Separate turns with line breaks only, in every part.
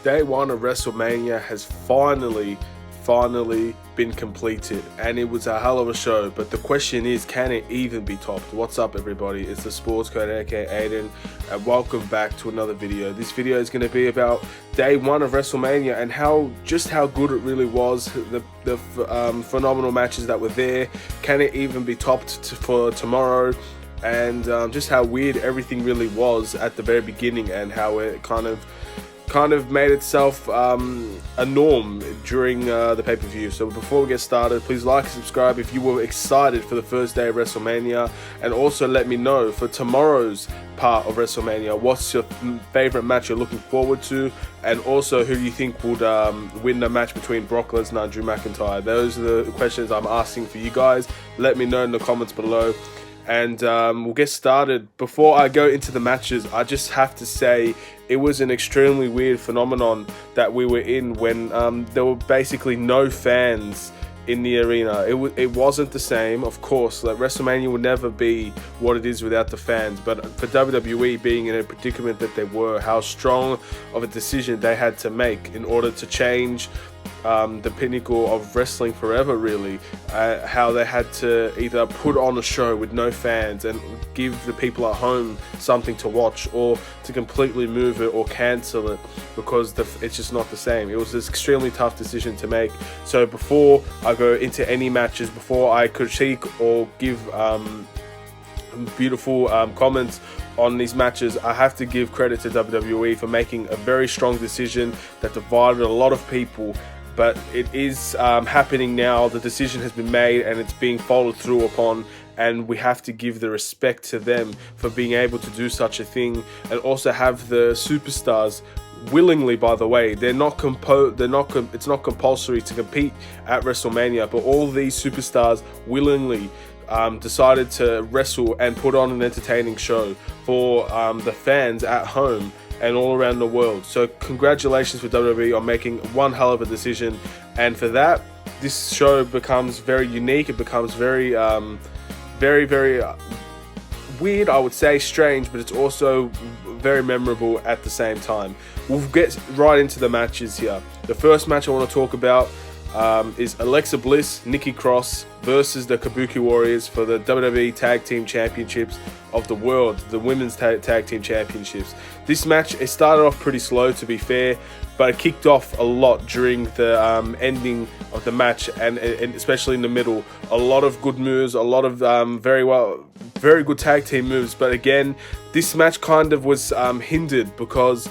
Day one of WrestleMania has finally been completed, and it was a hell of a show. But the question is, can it even be topped? What's up, everybody? It's the Sports Code, aka Aiden, and welcome back to another video. This video is going to be about day one of WrestleMania and how good it really was. The phenomenal matches that were there. Can it even be topped for tomorrow? And just how weird everything really was at the very beginning, and how it kind of made itself a norm during the pay-per-view. So before we get started, please like and subscribe if you were excited for the first day of WrestleMania, and also let me know for tomorrow's part of WrestleMania, what's your favorite match you're looking forward to, and also who you think would win the match between Brock Lesnar and Drew McIntyre. Those are the questions I'm asking for you guys. Let me know in the comments below. And we'll get started. Before I go into the matches, I just have to say it was an extremely weird phenomenon that we were in when there were basically no fans in the arena. It wasn't the same, of course. Like, WrestleMania would never be what it is without the fans. But for WWE being in a predicament that they were, how strong of a decision they had to make in order to change the pinnacle of wrestling forever, really. How they had to either put on a show with no fans and give the people at home something to watch, or to completely move it or cancel it because it's just not the same. It was an extremely tough decision to make. So before I go into any matches, before I critique or give beautiful comments on these matches, I have to give credit to WWE for making a very strong decision that divided a lot of people. But it is happening now. The decision has been made and it's being followed through upon, and we have to give the respect to them for being able to do such a thing, and also have the superstars willingly, by the way, it's not compulsory to compete at WrestleMania, but all these superstars willingly decided to wrestle and put on an entertaining show for the fans at home and all around the world. So congratulations for WWE on making one hell of a decision, and for that, this show becomes very unique. It becomes very weird, I would say, strange, but it's also very memorable at the same time. We'll get right into the matches here. The first match I want to talk about is Alexa Bliss, Nikki Cross versus the Kabuki Warriors for the WWE Tag Team Championships of the world, the Women's Tag Team Championships. This match, it started off pretty slow, to be fair, but it kicked off a lot during the ending of the match, and especially in the middle. A lot of good moves, a lot of very good tag team moves, but again, this match kind of was hindered because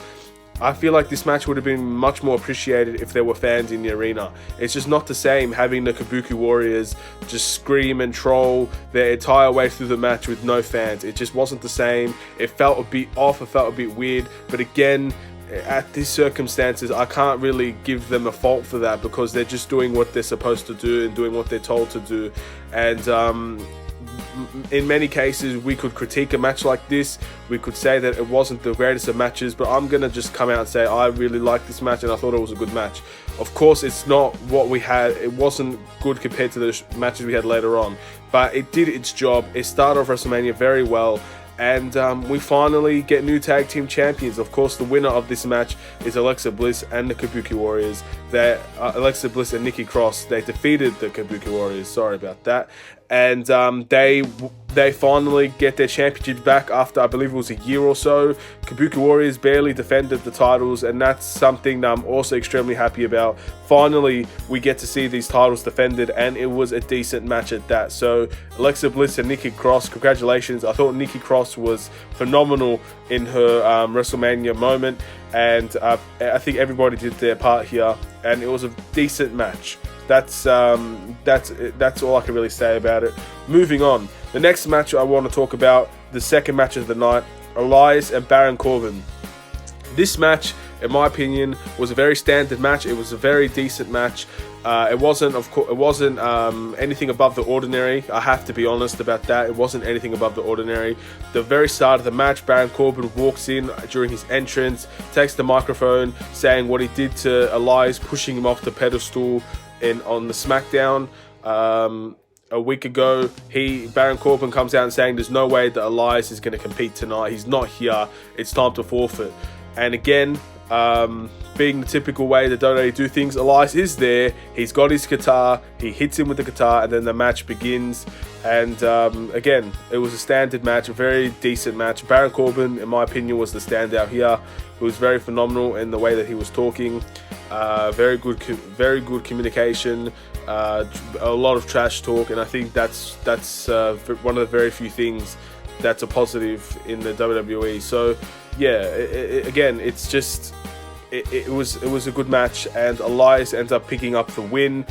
I feel like this match would have been much more appreciated if there were fans in the arena. It's just not the same having the Kabuki Warriors just scream and troll their entire way through the match with no fans. It just wasn't the same. It felt a bit off, it felt a bit weird, but again, at these circumstances, I can't really give them a fault for that, because they're just doing what they're supposed to do and doing what they're told to do. And in many cases, we could critique a match like this. We could say that it wasn't the greatest of matches, but I'm gonna just come out and say I really liked this match and I thought it was a good match. Of course, it's not what we had. It wasn't good compared to the matches we had later on, but it did its job. It started off WrestleMania very well, and we finally get new tag team champions. Of course, the winner of this match is Alexa Bliss and the Kabuki Warriors. Alexa Bliss and Nikki Cross, they defeated the Kabuki Warriors. Sorry about that. And they finally get their championships back after, I believe it was a year or so. Kabuki Warriors barely defended the titles, and that's something that I'm also extremely happy about. Finally, we get to see these titles defended, and it was a decent match at that. So Alexa Bliss and Nikki Cross, congratulations. I thought Nikki Cross was phenomenal in her WrestleMania moment, and I think everybody did their part here, and it was a decent match. That's all I can really say about it. Moving on, the next match I want to talk about, the second match of the night, Elias and Baron Corbin. This match, in my opinion, was a very standard match. It was a very decent match. It wasn't anything above the ordinary. I have to be honest about that. It wasn't anything above the ordinary. The very start of the match, Baron Corbin walks in during his entrance, takes the microphone, saying what he did to Elias, pushing him off the pedestal on the SmackDown a week ago. Baron Corbin comes out and saying there's no way that Elias is going to compete tonight. He's not here. It's time to forfeit. And again, being the typical way the WWE do things, Elias is there. He's got his guitar. He hits him with the guitar, and then the match begins. And again, it was a standard match, a very decent match. Baron Corbin, in my opinion, was the standout here. He was very phenomenal in the way that he was talking. Very good communication. A lot of trash talk, and I think that's one of the very few things that's a positive in the WWE. So yeah, again, it's just it was a good match, and Elias ends up picking up the win,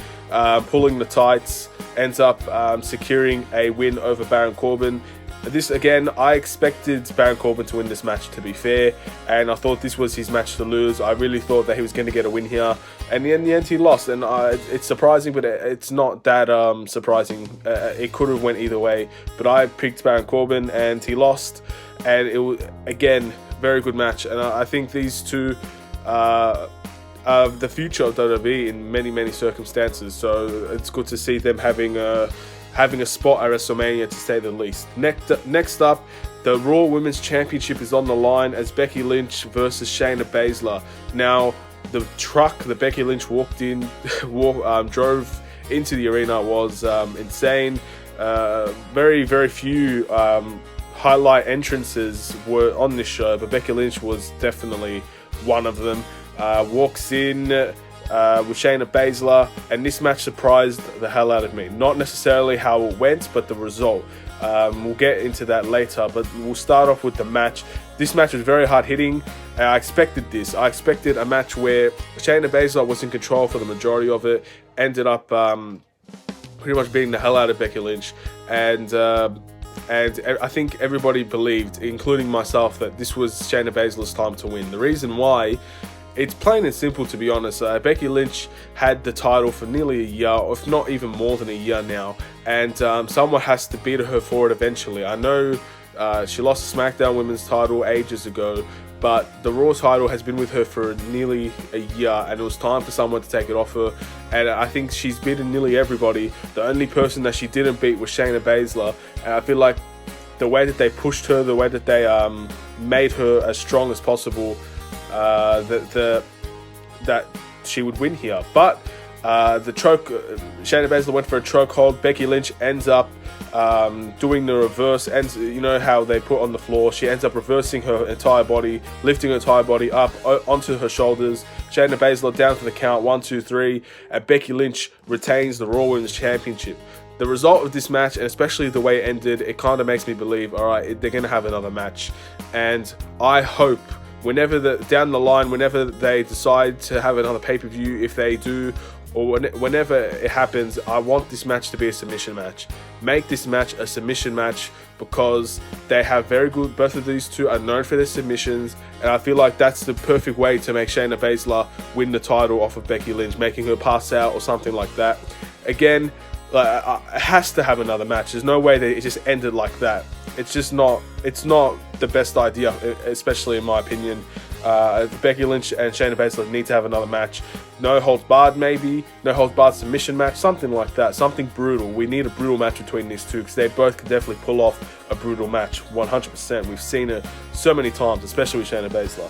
pulling the tights, ends up securing a win over Baron Corbin. This, again, I expected Baron Corbin to win this match, to be fair, and I thought this was his match to lose. I really thought that he was going to get a win here, and in the end he lost, and it's surprising, but it's not that surprising. It could have went either way, but I picked Baron Corbin, and he lost, and it was, again, very good match, and I think these two are the future of WWE in many circumstances, so it's good to see them having a spot at WrestleMania, to say the least. Next up, the Raw Women's Championship is on the line as Becky Lynch versus Shayna Baszler. Now, the truck that Becky Lynch drove into the arena was insane. Very few highlight entrances were on this show, but Becky Lynch was definitely one of them. Walks in with Shayna Baszler, and this match surprised the hell out of me. Not necessarily how it went, but the result. We'll get into that later, but we'll start off with the match. This match was very hard hitting, and I expected this. I expected a match where Shayna Baszler was in control for the majority of it, ended up pretty much beating the hell out of Becky Lynch, and I think everybody believed, including myself, that this was Shayna Baszler's time to win. The reason why, it's plain and simple, to be honest. Becky Lynch had the title for nearly a year, if not even more than a year now, and someone has to beat her for it eventually. I know she lost the SmackDown Women's title ages ago, but the Raw title has been with her for nearly a year, and it was time for someone to take it off her, and I think she's beaten nearly everybody. The only person that she didn't beat was Shayna Baszler, and I feel like the way that they pushed her, the way that they made her as strong as possible, that she would win here. But the choke, Shayna Baszler went for a chokehold. Becky Lynch ends up doing the reverse, and you know how they put on the floor, she ends up reversing her entire body, lifting her entire body up onto her shoulders. Shayna Baszler down for the count, 1, 2, 3, and Becky Lynch retains the Raw Women's Championship. The result of this match, and especially the way it ended, it kind of makes me believe, all right, they're going to have another match, and I hope down the line, whenever they decide to have another pay-per-view, if they do, or whenever it happens, I want this match to be a submission match. Make this match a submission match, because they have very good, both of these two are known for their submissions, and I feel like that's the perfect way to make Shayna Baszler win the title off of Becky Lynch, making her pass out or something like that. Again, it has to have another match. There's no way that it just ended like that. It's not the best idea, especially in my opinion. Becky Lynch and Shayna Baszler need to have another match. No holds barred, maybe. No holds barred submission match, something like that. Something brutal. We need a brutal match between these two, because they both can definitely pull off a brutal match, 100%. We've seen it so many times, especially with Shayna Baszler.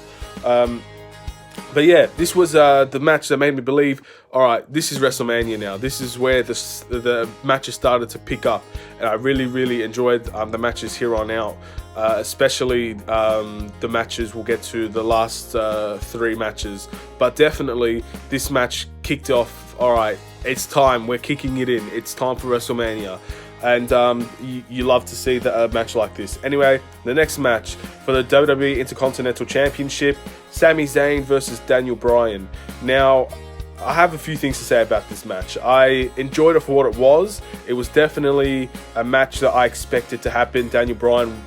But yeah, this was the match that made me believe, all right, this is WrestleMania now. This is where the matches started to pick up, and I really enjoyed the matches here on out, especially the matches we'll get to, the last 3 matches. But definitely, this match kicked off, all right, it's time, we're kicking it in, it's time for WrestleMania. And you love to see a match like this. Anyway, the next match for the WWE Intercontinental Championship, Sami Zayn versus Daniel Bryan. Now, I have a few things to say about this match. I enjoyed it for what it was. It was definitely a match that I expected to happen. Daniel Bryan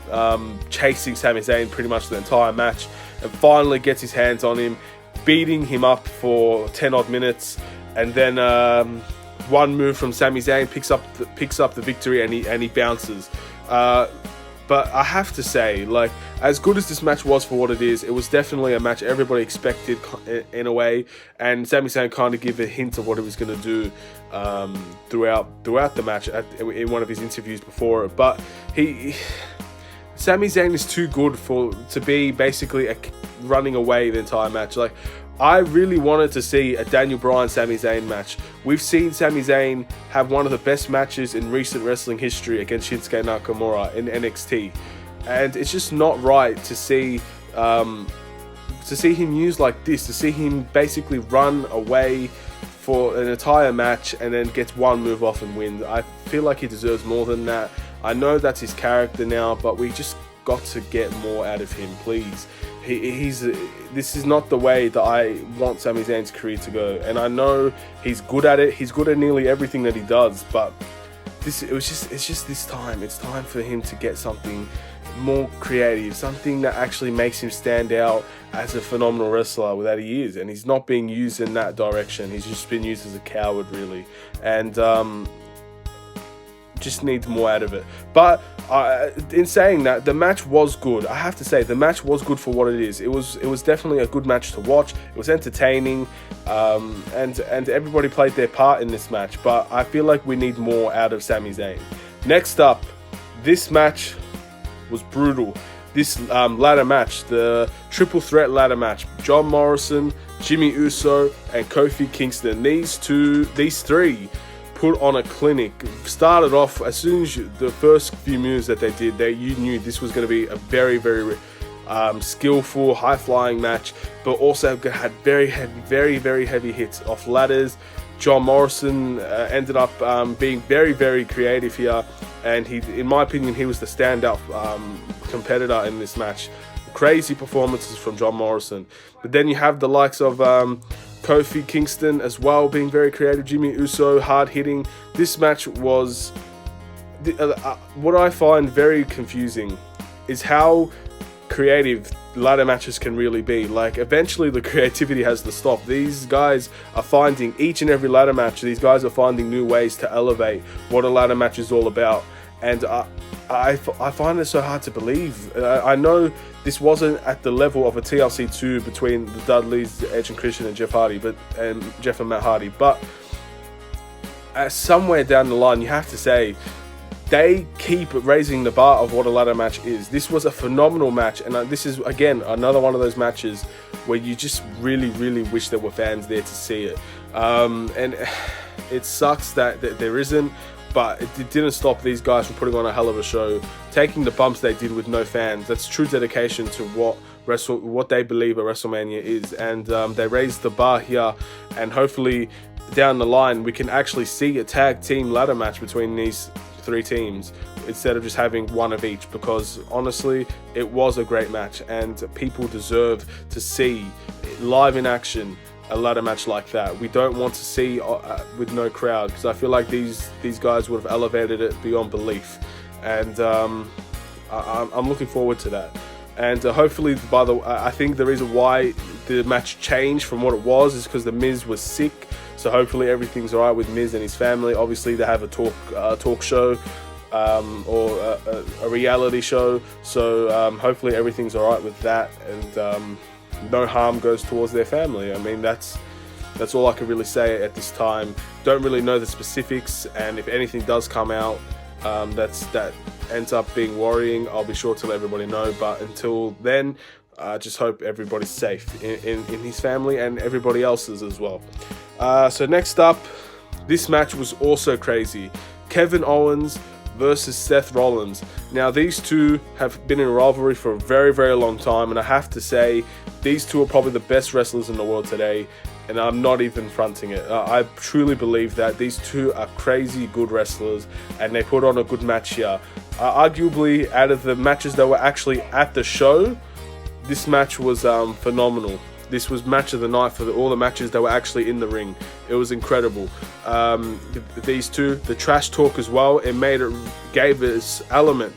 chasing Sami Zayn pretty much the entire match, and finally gets his hands on him, beating him up for 10 odd minutes, and then one move from Sami Zayn picks up the victory, and he bounces. But I have to say, like, as good as this match was for what it is, it was definitely a match everybody expected in a way, and Sami Zayn kind of gave a hint of what he was going to do throughout the match in one of his interviews before it. But Sami Zayn is too good to be basically running away the entire match. Like, I really wanted to see a Daniel Bryan Sami Zayn match. We've seen Sami Zayn have one of the best matches in recent wrestling history against Shinsuke Nakamura in NXT, and it's just not right to see him used like this, to see him basically run away for an entire match and then gets one move off and wins. I feel like he deserves more than that. I know that's his character now, but we just got to get more out of him, please. This is not the way that I want Sami Zayn's career to go, and I know he's good at it. He's good at nearly everything that he does, but it's just this time. It's time for him to get something more creative, something that actually makes him stand out as a phenomenal wrestler that he is, and he's not being used in that direction. He's just been used as a coward, really, and just needs more out of it. But in saying that, the match was good. I have to say, the match was good for what it is. It was definitely a good match to watch. It was entertaining, and everybody played their part in this match. But I feel like we need more out of Sami Zayn. Next up, this match was brutal. This ladder match, the triple threat ladder match, John Morrison, Jimmy Uso, and Kofi Kingston. These three put on a clinic. Started off, as soon as the first few moves that they did, you knew this was going to be a very, very skillful, high-flying match, but also had very heavy hits off ladders. John Morrison ended up being very, very creative here, and in my opinion, he was the standout competitor in this match. Crazy performances from John Morrison. But then you have the likes of Kofi Kingston as well, being very creative. Jimmy Uso, hard hitting. This match was what I find very confusing is how creative ladder matches can really be. Like, eventually the creativity has to stop. These guys are finding, each and every ladder match, these guys are finding new ways to elevate what a ladder match is all about. And I find it so hard to believe. I know this wasn't at the level of a TLC 2 between the Dudleys, Edge and Christian, and Jeff and Matt Hardy, but somewhere down the line, you have to say, they keep raising the bar of what a ladder match is. This was a phenomenal match, and this is, again, another one of those matches where you just really, really wish there were fans there to see it. And it sucks that there isn't, but it didn't stop these guys from putting on a hell of a show, taking the bumps they did with no fans. That's true dedication to what they believe a WrestleMania is, and they raised the bar here, and hopefully down the line we can actually see a tag team ladder match between these three teams instead of just having one of each, because honestly it was a great match and people deserve to see live in action a ladder match like that. We don't want to see with no crowd, because I feel like these guys would have elevated it beyond belief, and I'm looking forward to that. And hopefully, I think the reason why the match changed from what it was is because the Miz was sick. So hopefully everything's alright with Miz and his family. Obviously they have a talk show or a reality show. So hopefully everything's alright with that, and no harm goes towards their family. I mean, that's all I can really say at this time. Don't really know the specifics, and if anything does come out that ends up being worrying, I'll be sure to let everybody know. But until then, I just hope everybody's safe in his family and everybody else's as well. So next up, this match was also crazy. Kevin Owens versus Seth Rollins. Now, these two have been in a rivalry for a very, very long time, and I have to say, these two are probably the best wrestlers in the world today, and I'm not even fronting it. I truly believe that these two are crazy good wrestlers, and they put on a good match here. Arguably, out of the matches that were actually at the show, this match was phenomenal. This was match of the night for all the matches that were actually in the ring. It was incredible. These two, the trash talk as well, gave this element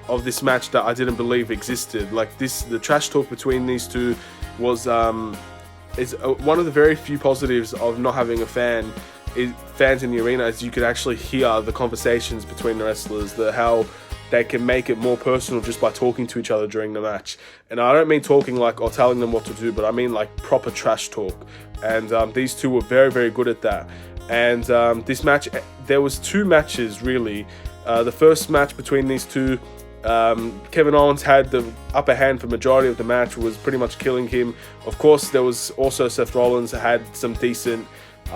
of this match that I didn't believe existed. Like the trash talk between these two was is one of the very few positives of not having fans in the arena, as you could actually hear the conversations between the wrestlers, how they can make it more personal just by talking to each other during the match. And I don't mean talking like or telling them what to do, but I mean like proper trash talk. And these two were very, very good at that. And this match, there was two matches really. The first match between these two Kevin Owens had the upper hand for majority of the match, was pretty much killing him. Of course, there was also Seth Rollins had some decent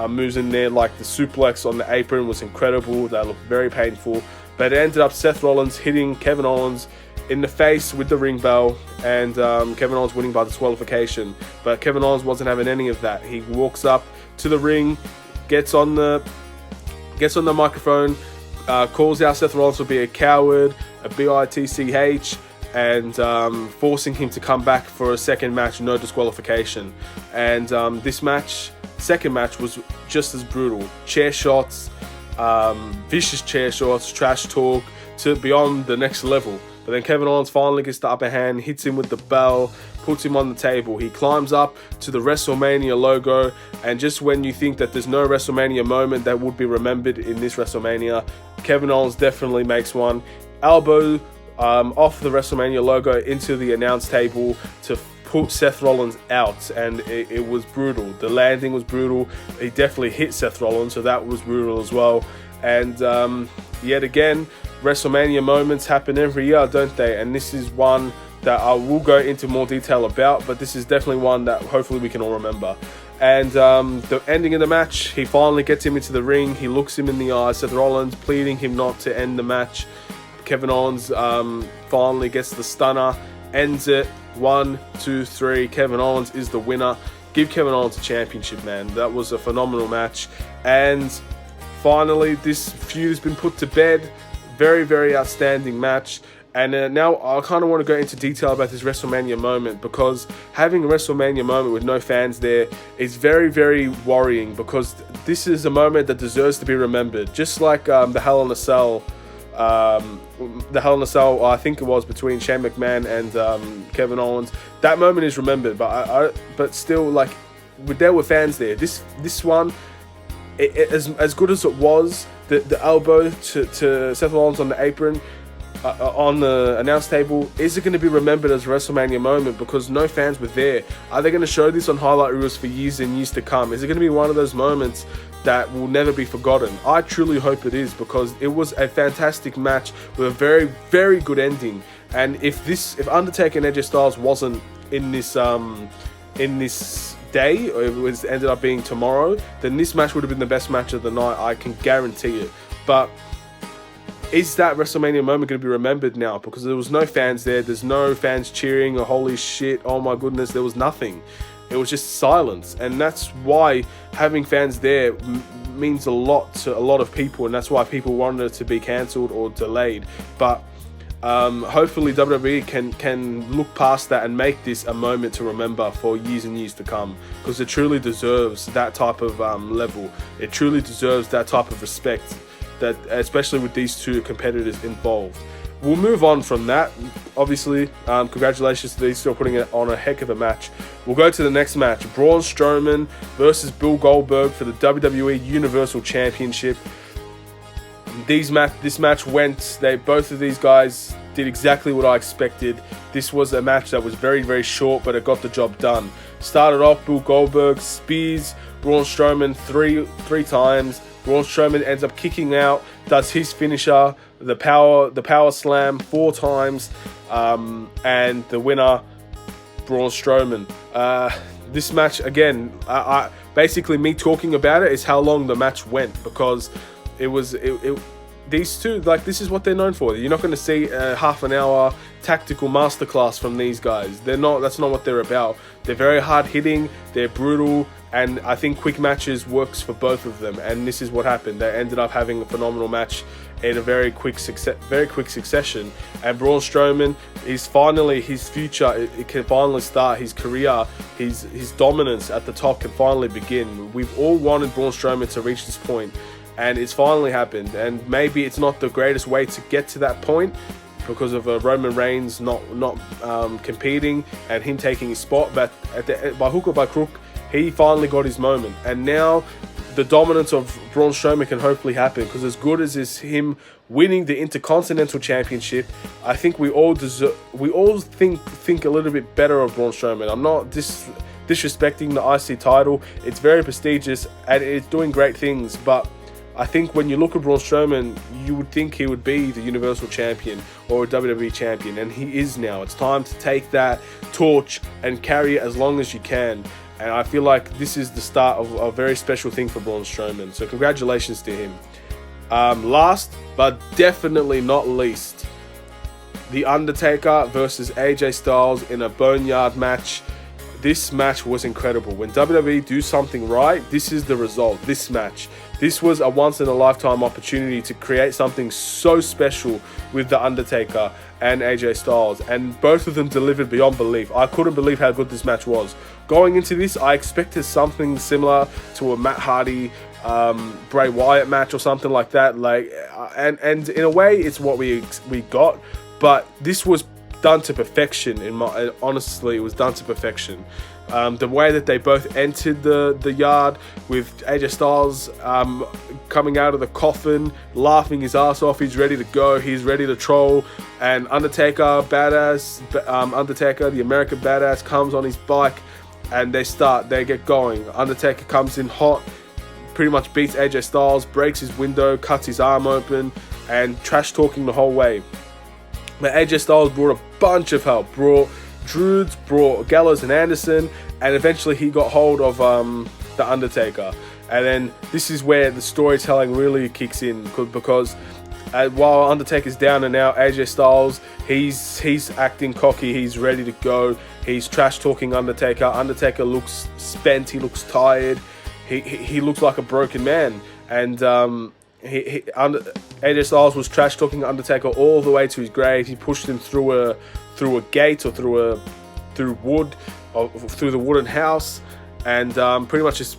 moves in there, like the suplex on the apron was incredible. That looked very painful, but it ended up Seth Rollins hitting Kevin Owens in the face with the ring bell, and Kevin Owens winning by disqualification. But Kevin Owens wasn't having any of that. He walks up to the ring, gets on the microphone, calls out Seth Rollins to be a coward, a bitch, and forcing him to come back for a second match, no disqualification. And this match, second match, was just as brutal. Chair shots, vicious chair shots, trash talk to beyond the next level. But then Kevin Owens finally gets the upper hand, hits him with the bell, puts him on the table. He climbs up to the Wrestlemania logo, and just when you think that there's no Wrestlemania moment that would be remembered in this Wrestlemania, Kevin Owens definitely makes one. Elbow off the Wrestlemania logo into the announce table to put Seth Rollins out, and it was brutal. The landing was brutal. He definitely hit Seth Rollins, so that was brutal as well. And yet again, WrestleMania moments happen every year, don't they? And this is one that I will go into more detail about, but this is definitely one that hopefully we can all remember. And the ending of the match, he finally gets him into the ring. He looks him in the eye, Seth Rollins pleading him not to end the match. Kevin Owens finally gets the stunner, ends it. 1, 2, 3. Kevin Owens is the winner. Give Kevin Owens a championship, man. That was a phenomenal match. And finally, this feud has been put to bed. Very, very outstanding match. And now I kind of want to go into detail about this WrestleMania moment, because having a WrestleMania moment with no fans there is very, very worrying, because this is a moment that deserves to be remembered. Just like the Hell in a Cell, I think it was between Shane McMahon and Kevin Owens. That moment is remembered, but still, like, there were fans there. This one, as good as it was, the elbow to Seth Rollins on the apron, on the announce table, is it going to be remembered as a WrestleMania moment because no fans were there? Are they going to show this on highlight reels for years and years to come? Is it going to be one of those moments that will never be forgotten? I truly hope it is, because it was a fantastic match with a very, very good ending. And if Undertaker and AJ Styles wasn't in this day, or it was ended up being tomorrow, then this match would have been the best match of the night. I can guarantee it. But is that WrestleMania moment going to be remembered now? Because there was no fans there. There's no fans cheering or holy shit, oh my goodness. There was nothing. It was just silence. And that's why having fans there means a lot to a lot of people. And that's why people wanted it to be cancelled or delayed. But hopefully WWE can look past that and make this a moment to remember for years and years to come, because it truly deserves that type of level. It truly deserves that type of respect, that especially with these two competitors involved. We'll move on from that. Obviously, congratulations to these two putting it on a heck of a match. We'll go to the next match: Braun Strowman versus Bill Goldberg for the WWE Universal Championship. This match went. Both of these guys did exactly what I expected. This was a match that was very, very short, but it got the job done. Started off, Bill Goldberg spears Braun Strowman three times. Braun Strowman ends up kicking out, does his finisher, the power slam 4 times, and the winner, Braun Strowman. This match, again, basically me talking about it is how long the match went, because these two, like, this is what they're known for. You're not going to see a half an hour tactical masterclass from these guys. That's not what they're about. They're very hard hitting, they're brutal, and I think quick matches works for both of them. And this is what happened. They ended up having a phenomenal match in a very quick succession. And Braun Strowman is finally, his future, it can finally start. His career, his dominance at the top can finally begin. We've all wanted Braun Strowman to reach this point, and it's finally happened. And maybe it's not the greatest way to get to that point because of Roman Reigns not competing and him taking his spot, but by hook or by crook, he finally got his moment. And now the dominance of Braun Strowman can hopefully happen, because as good as is him winning the Intercontinental Championship, I think we all think a little bit better of Braun Strowman. I'm not disrespecting the IC title. It's very prestigious and it's doing great things, but I think when you look at Braun Strowman, you would think he would be the Universal Champion or a WWE Champion, and he is now. It's time to take that torch and carry it as long as you can. And I feel like this is the start of a very special thing for Braun Strowman. So congratulations to him. Last, but definitely not least, The Undertaker versus AJ Styles in a Boneyard match. This match was incredible. When WWE do something right, this is the result. This match. This was a once-in-a-lifetime opportunity to create something so special with The Undertaker and AJ Styles. And both of them delivered beyond belief. I couldn't believe how good this match was. Going into this, I expected something similar to a Matt Hardy, Bray Wyatt match or something like that. And in a way, it's what we got. But this was done to perfection. Honestly, it was done to perfection. The way that they both entered the yard with AJ Styles coming out of the coffin, laughing his ass off. He's ready to go. He's ready to troll. And Undertaker, the American badass, comes on his bike, and they get going. Undertaker comes in hot, pretty much beats AJ Styles, breaks his window, cuts his arm open, and trash talking the whole way. But AJ Styles brought a bunch of help. Brought Druids, brought Gallows and Anderson, and eventually he got hold of The Undertaker. And then this is where the storytelling really kicks in, because while Undertaker's down and out, AJ Styles, he's acting cocky, he's ready to go, he's trash talking Undertaker. Undertaker looks spent, he looks tired, he looks like a broken man. And AJ Styles was trash talking Undertaker all the way to his grave. He pushed him through a gate or through wood, or through the wooden house, and pretty much just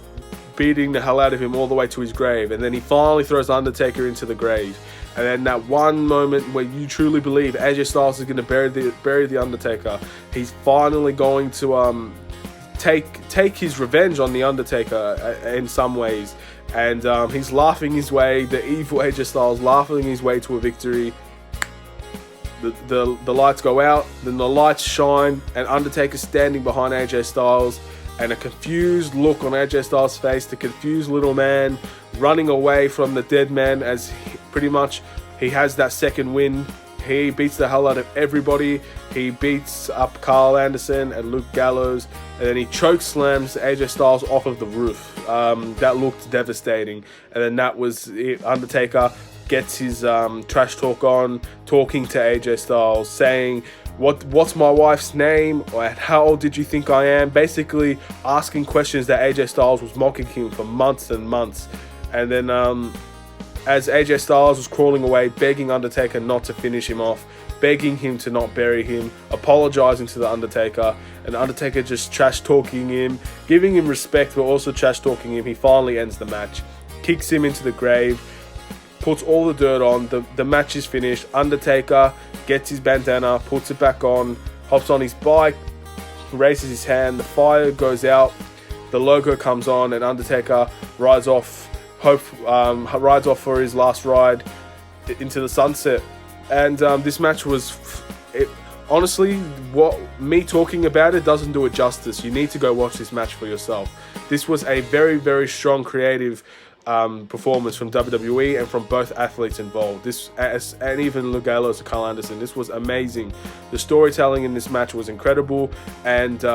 beating the hell out of him all the way to his grave. And then he finally throws Undertaker into the grave. And then that one moment where you truly believe AJ Styles is going to bury the Undertaker, he's finally going to take his revenge on the Undertaker in some ways. And he's laughing his way, the evil AJ Styles laughing his way to a victory. The lights go out, then the lights shine, and Undertaker standing behind AJ Styles, and a confused look on AJ Styles' face, the confused little man running away from the dead man, as he has that second win. He beats the hell out of everybody. He beats up Carl Anderson and Luke Gallows, and then he choke slams AJ Styles off of the roof. That looked devastating. And then that was it. Undertaker gets his trash talk on, talking to AJ Styles, saying, what's my wife's name? Or how old did you think I am? Basically asking questions that AJ Styles was mocking him for months and months. And then as AJ Styles was crawling away, begging Undertaker not to finish him off, begging him to not bury him, apologizing to the Undertaker, and Undertaker just trash talking him, giving him respect but also trash talking him. He finally ends the match, kicks him into the grave, puts all the dirt on. The match is finished. Undertaker gets his bandana, puts it back on, hops on his bike, raises his hand, the fire goes out, the logo comes on, and Undertaker rides off for his last ride into the sunset. And this match was, honestly, me talking about it doesn't do it justice. You need to go watch this match for yourself. This was a very, very strong creative performance from WWE and from both athletes involved. And even Luke Gallows and Carl Anderson. This was amazing. The storytelling in this match was incredible, and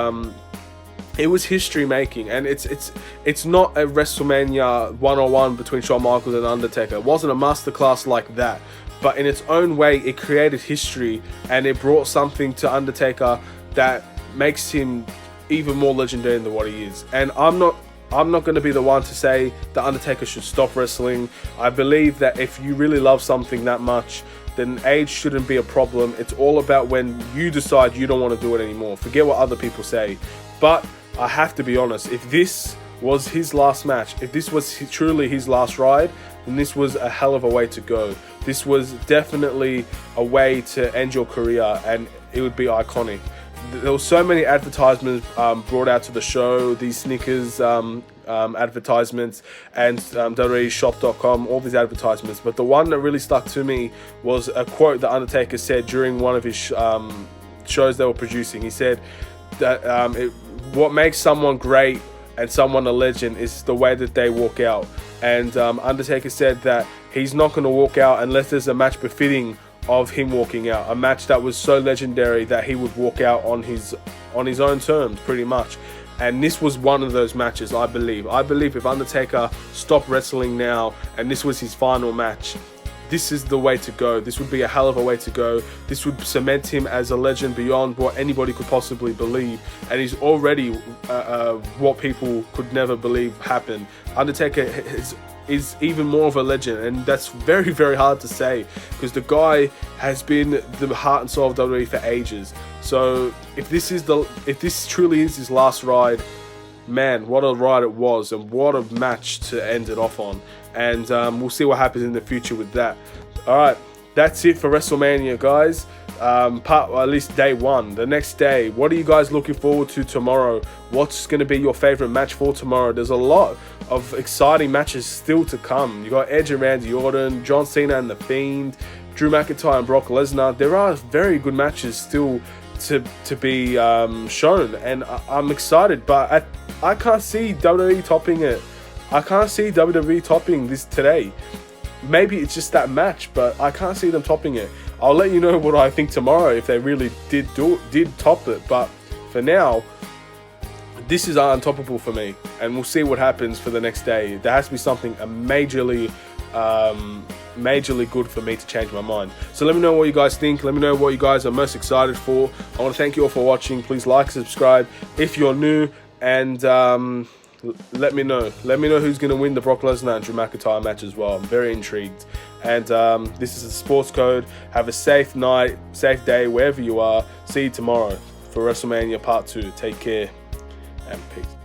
it was history making. And it's not a WrestleMania 101 between Shawn Michaels and Undertaker. It wasn't a masterclass like that, but in its own way, it created history, and it brought something to Undertaker that makes him even more legendary than what he is. And I'm not going to be the one to say the Undertaker should stop wrestling. I believe that if you really love something that much, then age shouldn't be a problem. It's all about when you decide you don't want to do it anymore. Forget what other people say. But I have to be honest, if this was his last match, if this was truly his last ride, then this was a hell of a way to go. This was definitely a way to end your career, and it would be iconic. There were so many advertisements brought out to the show, these Snickers advertisements, and WWEshop.com, all these advertisements. But the one that really stuck to me was a quote that Undertaker said during one of his shows they were producing. He said that what makes someone great and someone a legend is the way that they walk out. and Undertaker said that he's not going to walk out unless there's a match befitting of him walking out, a match that was so legendary that he would walk out on his own terms, pretty much. And this was one of those matches, I believe. I believe if Undertaker stopped wrestling now and this was his final match, this is the way to go. This would be a hell of a way to go. This would cement him as a legend beyond what anybody could possibly believe. And he's already what people could never believe happened. Undertaker is even more of a legend, and that's very, very hard to say because the guy has been the heart and soul of WWE for ages. So if this truly is his last ride, man, what a ride it was, and what a match to end it off on. And we'll see what happens in the future with that. All right, that's it for WrestleMania, guys. At least day one. The next day, what are you guys looking forward to tomorrow? What's going to be your favorite match for tomorrow? There's a lot of exciting matches still to come. You got Edge and Randy Orton, John Cena and The Fiend, Drew McIntyre and Brock Lesnar. There are very good matches still to be shown, and I'm excited, but I can't see WWE topping it. I can't see WWE topping this today. Maybe it's just that match, but I can't see them topping it. I'll let you know what I think tomorrow if they really did top it. But for now, this is untoppable for me, and we'll see what happens for the next day. There has to be something majorly good for me to change my mind. So let me know what you guys think. Let me know what you guys are most excited for. I want to thank you all for watching. Please like, subscribe if you're new, and let me know who's going to win the Brock Lesnar and Drew McIntyre match as well. I'm very intrigued. And this is a Sports Code. Have a safe night, safe day wherever you are. See you tomorrow for WrestleMania Part 2. Take care and peace.